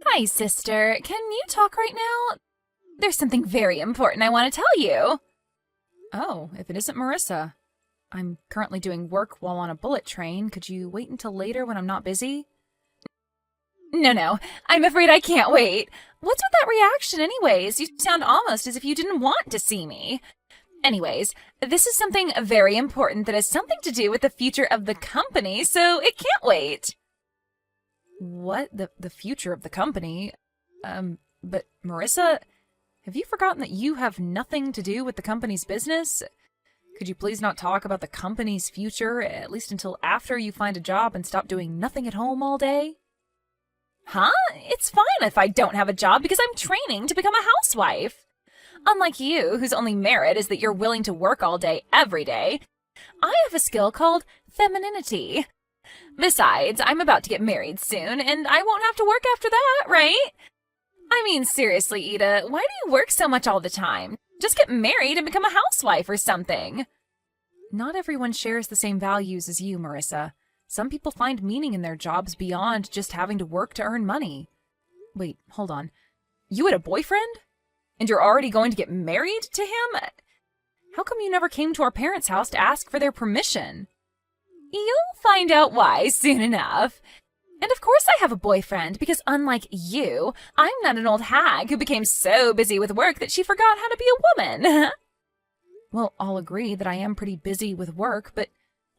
Hi, sister. Can you talk right now? There's something very important I want to tell you. Oh, if it isn't Marissa. I'm currently doing work while on a bullet train. Could you wait until later when I'm not busy? No, I'm afraid I can't wait. What's with that reaction anyways? You sound almost as if you didn't want to see me. Anyways, this is something very important that has something to do with the future of the company, so it can't wait. What? The future of the company? But Marissa, have you forgotten that you have nothing to do with the company's business? Could you please not talk about the company's future, at least until after you find a job and stop doing nothing at home all day? Huh? It's fine if I don't have a job because I'm training to become a housewife. Unlike you, whose only merit is that you're willing to work all day, every day, I have a skill called femininity. Besides, I'm about to get married soon, and I won't have to work after that, right? I mean, seriously, Ida, why do you work so much all the time? Just get married and become a housewife or something. Not everyone shares the same values as you, Marissa. Some people find meaning in their jobs beyond just having to work to earn money. Wait, hold on. You had a boyfriend? And you're already going to get married to him? How come you never came to our parents' house to ask for their permission? You'll find out why soon enough. And of course I have a boyfriend, because unlike you, I'm not an old hag who became so busy with work that she forgot how to be a woman. Well, I'll agree that I am pretty busy with work, but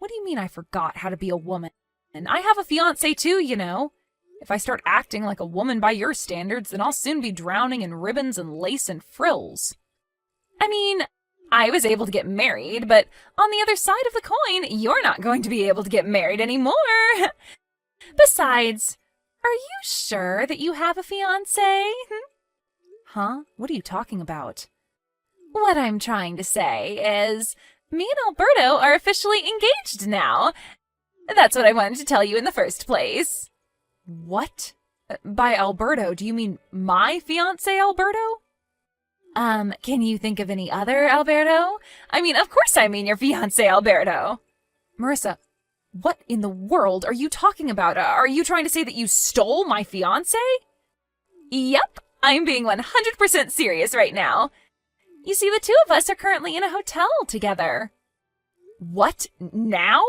what do you mean I forgot how to be a woman? And I have a fiancé too, you know. If I start acting like a woman by your standards, then I'll soon be drowning in ribbons and lace and frills. I mean, I was able to get married, but on the other side of the coin, you're not going to be able to get married anymore. Besides, are you sure that you have a fiancé? Huh? What are you talking about? What I'm trying to say is, me and Alberto are officially engaged now. That's what I wanted to tell you in the first place. What? By Alberto, do you mean my fiancé, Alberto? Can you think of any other Alberto? I mean, of course I mean your fiancé, Alberto. Marissa, what in the world are you talking about? Are you trying to say that you stole my fiancé? Yep, I'm being 100% serious right now. You see, the two of us are currently in a hotel together. What? Now?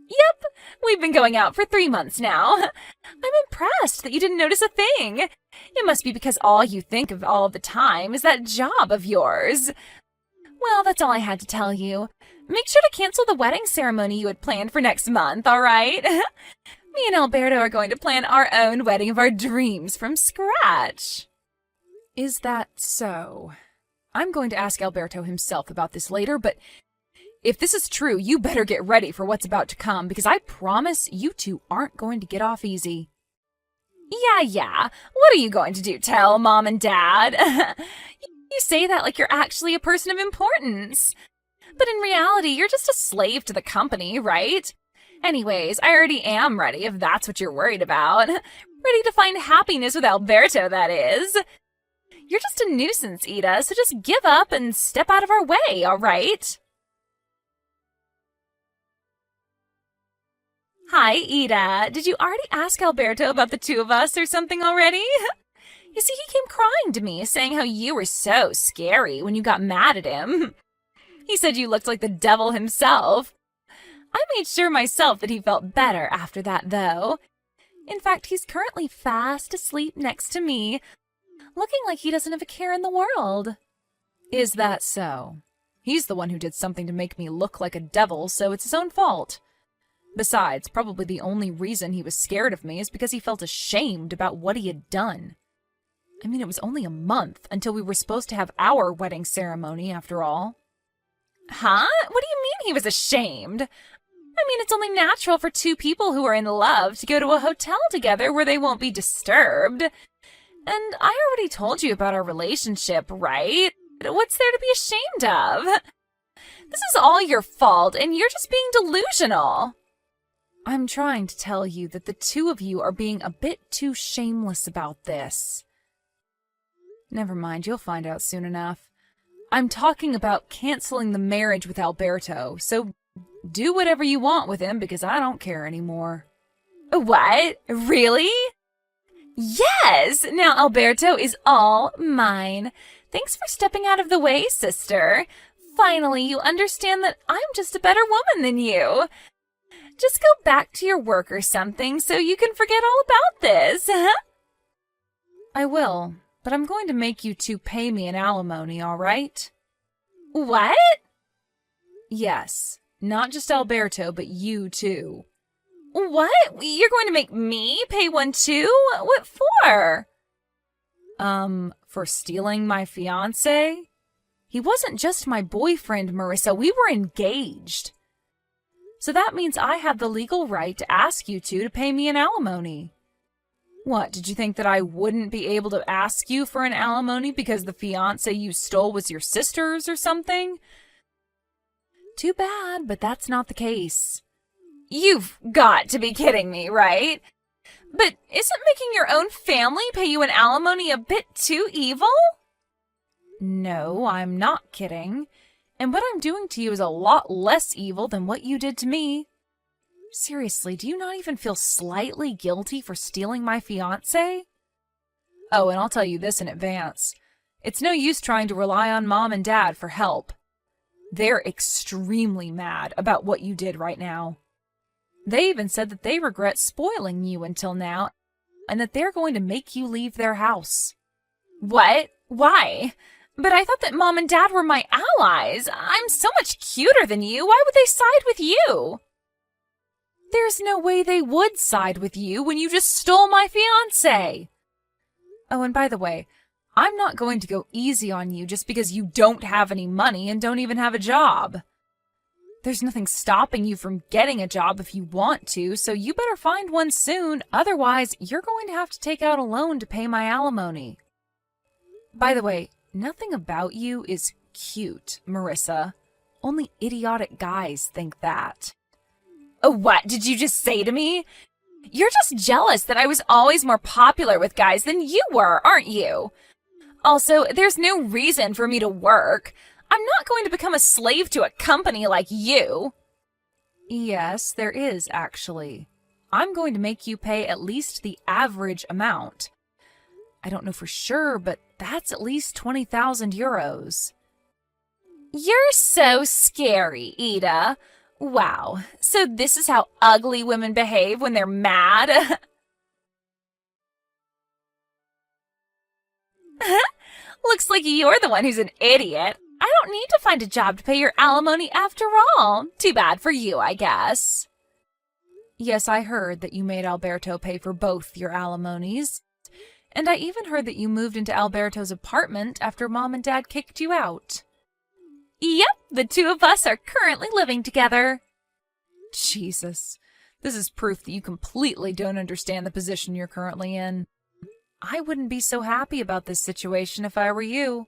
Yep, we've been going out for 3 months now. I'm impressed that you didn't notice a thing. It must be because all you think of all the time is that job of yours. Well, that's all I had to tell you. Make sure to cancel the wedding ceremony you had planned for next month, all right? Me and Alberto are going to plan our own wedding of our dreams from scratch. Is that so? I'm going to ask Alberto himself about this later, but if this is true, you better get ready for what's about to come, because I promise you two aren't going to get off easy. Yeah. What are you going to do, tell Mom and Dad? You say that like you're actually a person of importance. But in reality, you're just a slave to the company, right? Anyways, I already am ready, if that's what you're worried about. Ready to find happiness with Alberto, that is. You're just a nuisance, Ida, so just give up and step out of our way, all right? Hi, Ida. Did you already ask Alberto about the two of us or something already? You see, he came crying to me, saying how you were so scary when you got mad at him. He said you looked like the devil himself. I made sure myself that he felt better after that, though. In fact, he's currently fast asleep next to me, looking like he doesn't have a care in the world. Is that so? He's the one who did something to make me look like a devil, so it's his own fault. Besides, probably the only reason he was scared of me is because he felt ashamed about what he had done. I mean, it was only a month until we were supposed to have our wedding ceremony, after all. Huh? What do you mean he was ashamed? I mean, it's only natural for two people who are in love to go to a hotel together where they won't be disturbed. And I already told you about our relationship, right? What's there to be ashamed of? This is all your fault, and you're just being delusional. I'm trying to tell you that the two of you are being a bit too shameless about this. Never mind, you'll find out soon enough. I'm talking about canceling the marriage with Alberto, so do whatever you want with him because I don't care anymore. What? Really? Yes! Yes! Now Alberto is all mine. Thanks for stepping out of the way, sister. Finally, you understand that I'm just a better woman than you. Just go back to your work or something so you can forget all about this. I will, but I'm going to make you two pay me an alimony, all right? What? Yes, not just Alberto, but you too. What? You're going to make me pay one too? What for? For stealing my fiancé? He wasn't just my boyfriend, Marissa. We were engaged. So that means I have the legal right to ask you two to pay me an alimony. What, did you think that I wouldn't be able to ask you for an alimony because the fiancé you stole was your sister's or something? Too bad, but that's not the case. You've got to be kidding me, right? But isn't making your own family pay you an alimony a bit too evil? No, I'm not kidding. And what I'm doing to you is a lot less evil than what you did to me. Seriously, do you not even feel slightly guilty for stealing my fiancé? Oh, and I'll tell you this in advance. It's no use trying to rely on Mom and Dad for help. They're extremely mad about what you did right now. They even said that they regret spoiling you until now, and that they're going to make you leave their house. What? Why? But I thought that Mom and Dad were my allies. I'm so much cuter than you. Why would they side with you? There's no way they would side with you when you just stole my fiancé. Oh, and by the way, I'm not going to go easy on you just because you don't have any money and don't even have a job. There's nothing stopping you from getting a job if you want to, so you better find one soon. Otherwise, you're going to have to take out a loan to pay my alimony. By the way, nothing about you is cute, Marissa. Only idiotic guys think that. Oh, what did you just say to me? You're just jealous that I was always more popular with guys than you were, aren't you? Also, there's no reason for me to work. I'm not going to become a slave to a company like you. Yes, there is, actually. I'm going to make you pay at least the average amount. I don't know for sure, but that's at least 20,000 euros. You're so scary, Ida. Wow, so this is how ugly women behave when they're mad? Looks like you're the one who's an idiot. I don't need to find a job to pay your alimony after all. Too bad for you, I guess. Yes, I heard that you made Alberto pay for both your alimonies. And I even heard that you moved into Alberto's apartment after Mom and Dad kicked you out. Yep, the two of us are currently living together. Jesus, this is proof that you completely don't understand the position you're currently in. I wouldn't be so happy about this situation if I were you.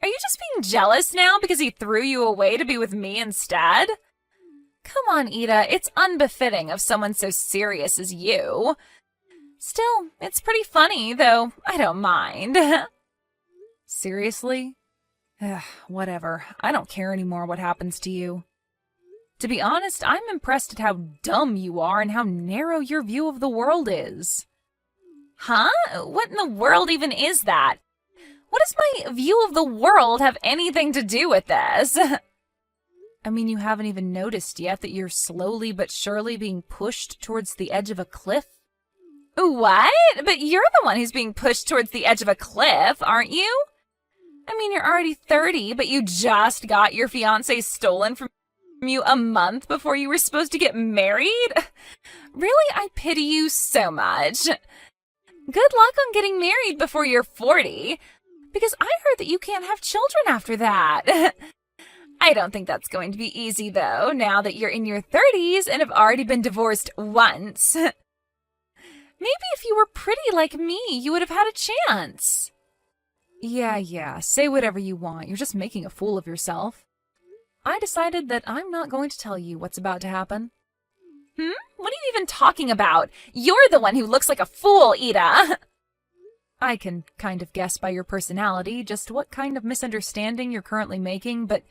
Are you just being jealous now because he threw you away to be with me instead? Come on, Ida, it's unbefitting of someone so serious as you. Still, it's pretty funny, though I don't mind. Seriously? Whatever. I don't care anymore what happens to you. To be honest, I'm impressed at how dumb you are and how narrow your view of the world is. Huh? What in the world even is that? What does my view of the world have anything to do with this? I mean, you haven't even noticed yet that you're slowly but surely being pushed towards the edge of a cliff? What? But you're the one who's being pushed towards the edge of a cliff, aren't you? I mean, you're already 30, but you just got your fiancé stolen from you a month before you were supposed to get married? Really, I pity you so much. Good luck on getting married before you're 40, because I heard that you can't have children after that. I don't think that's going to be easy, though, now that you're in your 30s and have already been divorced once. Maybe if you were pretty like me, you would have had a chance. Yeah, say whatever you want. You're just making a fool of yourself. I decided that I'm not going to tell you what's about to happen. What are you even talking about? You're the one who looks like a fool, Ida. I can kind of guess by your personality just what kind of misunderstanding you're currently making, but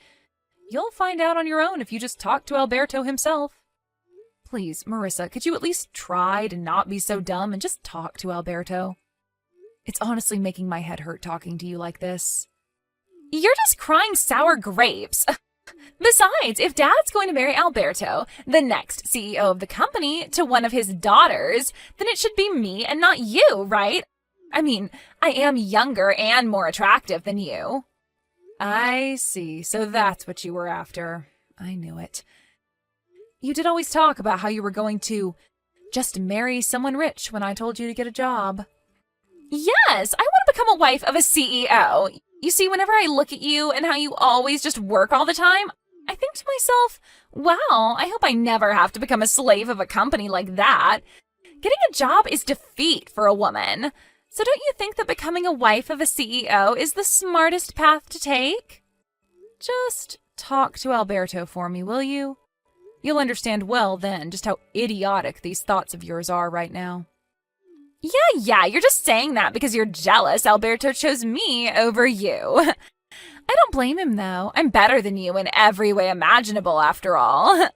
you'll find out on your own if you just talk to Alberto himself. Please, Marissa, could you at least try to not be so dumb and just talk to Alberto? It's honestly making my head hurt talking to you like this. You're just crying sour grapes. Besides, if Dad's going to marry Alberto, the next CEO of the company, to one of his daughters, then it should be me and not you, right? I mean, I am younger and more attractive than you. I see. So that's what you were after. I knew it. You did always talk about how you were going to just marry someone rich when I told you to get a job. Yes, I want to become a wife of a CEO. You see, whenever I look at you and how you always just work all the time, I think to myself, wow, I hope I never have to become a slave of a company like that. Getting a job is defeat for a woman. So don't you think that becoming a wife of a CEO is the smartest path to take? Just talk to Alberto for me, will you? You'll understand well then just how idiotic these thoughts of yours are right now. Yeah, you're just saying that because you're jealous Alberto chose me over you. I don't blame him, though. I'm better than you in every way imaginable, after all. Oh,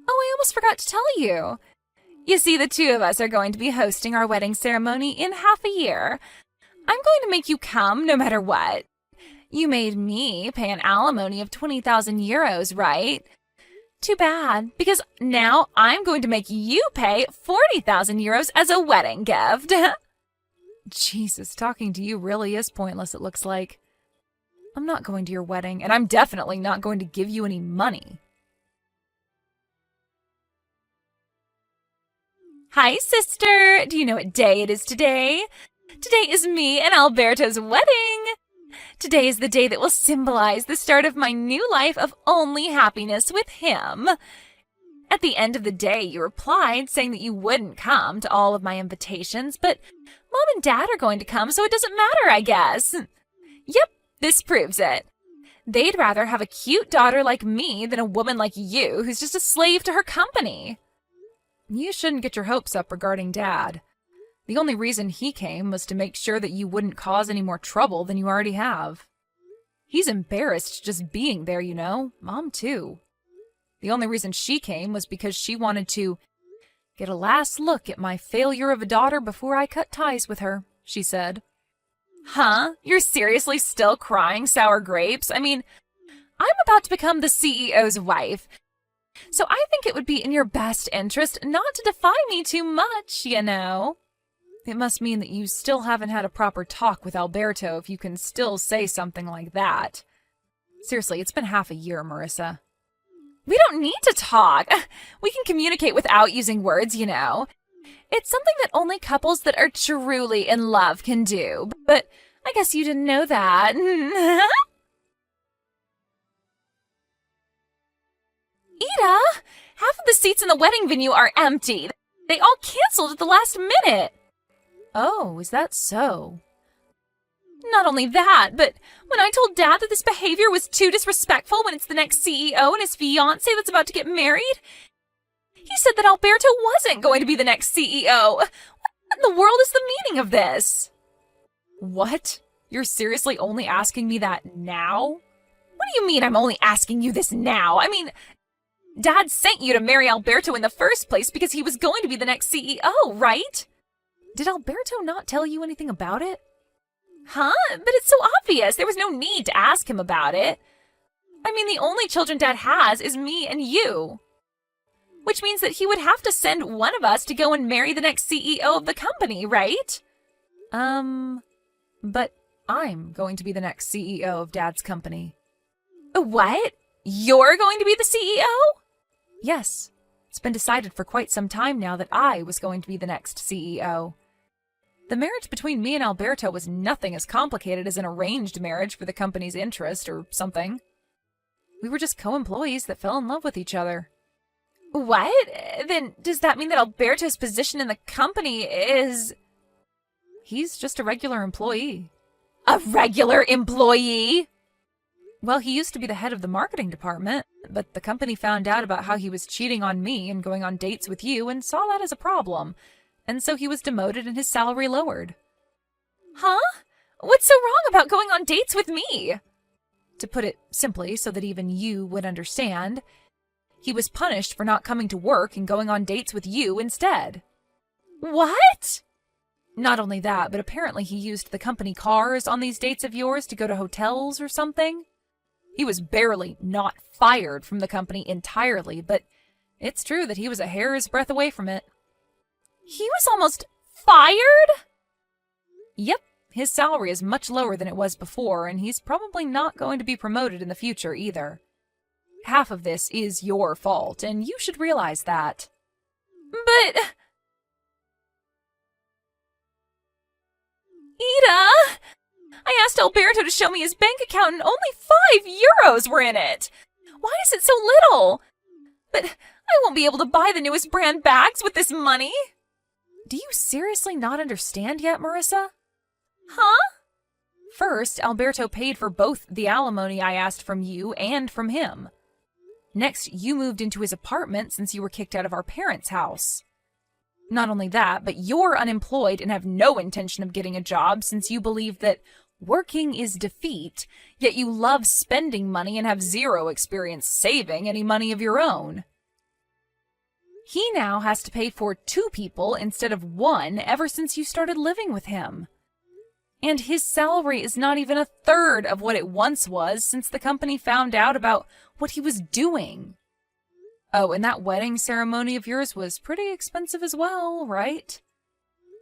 I almost forgot to tell you. You see, the two of us are going to be hosting our wedding ceremony in half a year. I'm going to make you come no matter what. You made me pay an alimony of 20,000 euros, right? Too bad, because now I'm going to make you pay 40,000 euros as a wedding gift. Jesus, talking to you really is pointless, it looks like. I'm not going to your wedding, and I'm definitely not going to give you any money. Hi, sister. Do you know what day it is today? Today is me and Alberto's wedding. Today is the day that will symbolize the start of my new life of only happiness with him. At the end of the day, you replied saying that you wouldn't come to all of my invitations, but Mom and Dad are going to come, so it doesn't matter, I guess. Yep, this proves it. They'd rather have a cute daughter like me than a woman like you who's just a slave to her company. You shouldn't get your hopes up regarding Dad. The only reason he came was to make sure that you wouldn't cause any more trouble than you already have. He's embarrassed just being there, you know. Mom, too. The only reason she came was because she wanted to get a last look at my failure of a daughter before I cut ties with her, she said. Huh? You're seriously still crying sour grapes? I mean, I'm about to become the CEO's wife, so I think it would be in your best interest not to defy me too much, you know. It must mean that you still haven't had a proper talk with Alberto if you can still say something like that. Seriously, it's been half a year, Marissa. We don't need to talk. We can communicate without using words, you know. It's something that only couples that are truly in love can do. But I guess you didn't know that. Ida, half of the seats in the wedding venue are empty. They all canceled at the last minute. Oh, is that so? Not only that, but when I told Dad that this behavior was too disrespectful when it's the next CEO and his fiancée that's about to get married, he said that Alberto wasn't going to be the next CEO. What in the world is the meaning of this? What? You're seriously only asking me that now? What do you mean I'm only asking you this now? I mean, Dad sent you to marry Alberto in the first place because he was going to be the next CEO, right? Did Alberto not tell you anything about it? Huh? But it's so obvious. There was no need to ask him about it. I mean, the only children Dad has is me and you. Which means that he would have to send one of us to go and marry the next CEO of the company, right? But I'm going to be the next CEO of Dad's company. What? You're going to be the CEO? Yes. It's been decided for quite some time now that I was going to be the next CEO. The marriage between me and Alberto was nothing as complicated as an arranged marriage for the company's interest or something. We were just co-employees that fell in love with each other. What? Then does that mean that Alberto's position in the company is... He's just a regular employee. A regular employee? Well, he used to be the head of the marketing department, but the company found out about how he was cheating on me and going on dates with you and saw that as a problem. And so he was demoted and his salary lowered. Huh? What's so wrong about going on dates with me? To put it simply, so that even you would understand, He was punished for not coming to work and going on dates with you instead. What? Not only that, but apparently he used the company cars on these dates of yours to go to hotels or something. He was barely not fired from the company entirely, but it's true that he was a hair's breadth away from it. He was almost fired? Yep, his salary is much lower than it was before, and he's probably not going to be promoted in the future either. Half of this is your fault, and you should realize that. But... Ida! I asked Alberto to show me his bank account and only €5 were in it. Why is it so little? But I won't be able to buy the newest brand bags with this money. Do you seriously not understand yet, Marissa? Huh? First, Alberto paid for both the alimony I asked from you and from him. Next, you moved into his apartment since you were kicked out of our parents' house. Not only that, but you're unemployed and have no intention of getting a job since you believe that working is defeat, yet you love spending money and have zero experience saving any money of your own. He now has to pay for 2 people instead of 1 ever since you started living with him. And his salary is not even 1/3 of what it once was since the company found out about what he was doing. Oh, and that wedding ceremony of yours was pretty expensive as well, right?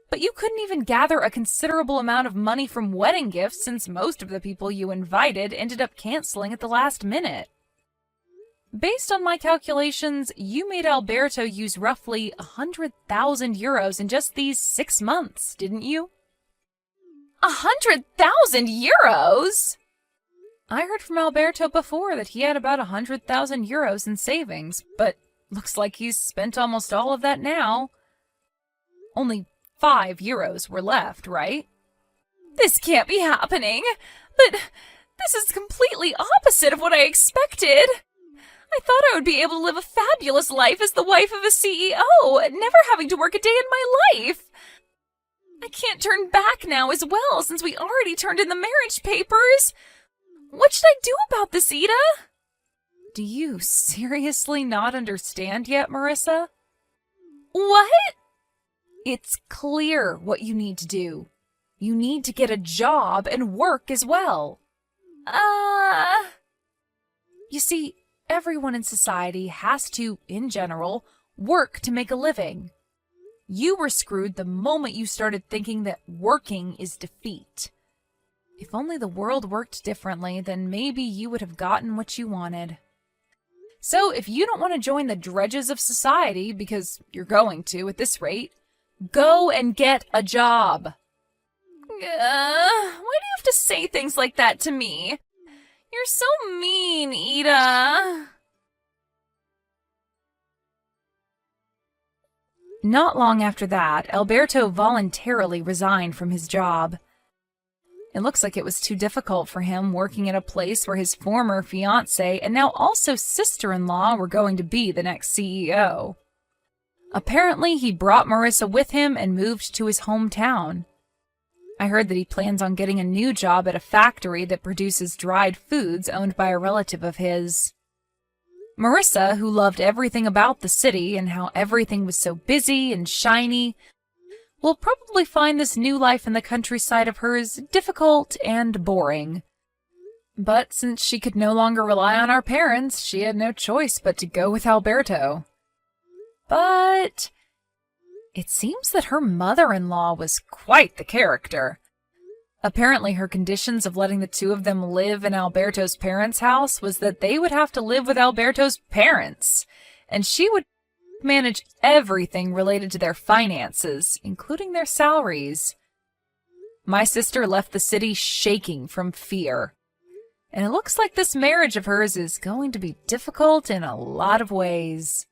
But you couldn't even gather a considerable amount of money from wedding gifts since most of the people you invited ended up canceling at the last minute. Based on my calculations, you made Alberto use roughly €100,000 in just these 6 months, didn't you? €100,000? I heard from Alberto before that he had about €100,000 in savings, but looks like he's spent almost all of that now. Only €5 were left, right? This can't be happening. But this is completely opposite of what I expected. I thought I would be able to live a fabulous life as the wife of a CEO, never having to work a day in my life. I can't turn back now as well, since we already turned in the marriage papers. What should I do about this, Ida? Do you seriously not understand yet, Marissa? What? It's clear what you need to do. You need to get a job and work as well. You see, everyone in society has to, in general, work to make a living. You were screwed the moment you started thinking that working is defeat. If only the world worked differently, then maybe you would have gotten what you wanted. So if you don't want to join the dredges of society, because you're going to at this rate, go and get a job. Why do you have to say things like that to me? You're so mean, Ida. Not long after that, Alberto voluntarily resigned from his job. It looks like it was too difficult for him working at a place where his former fiancée and now also sister-in-law were going to be the next CEO. Apparently, he brought Marissa with him and moved to his hometown. I heard that he plans on getting a new job at a factory that produces dried foods owned by a relative of his. Marissa, who loved everything about the city and how everything was so busy and shiny, will probably find this new life in the countryside of hers difficult and boring. But since she could no longer rely on our parents, she had no choice but to go with Alberto. But it seems that her mother-in-law was quite the character. Apparently her conditions of letting the 2 of them live in Alberto's parents' house was that they would have to live with Alberto's parents, and she would manage everything related to their finances, including their salaries. My sister left the city shaking from fear, and it looks like this marriage of hers is going to be difficult in a lot of ways.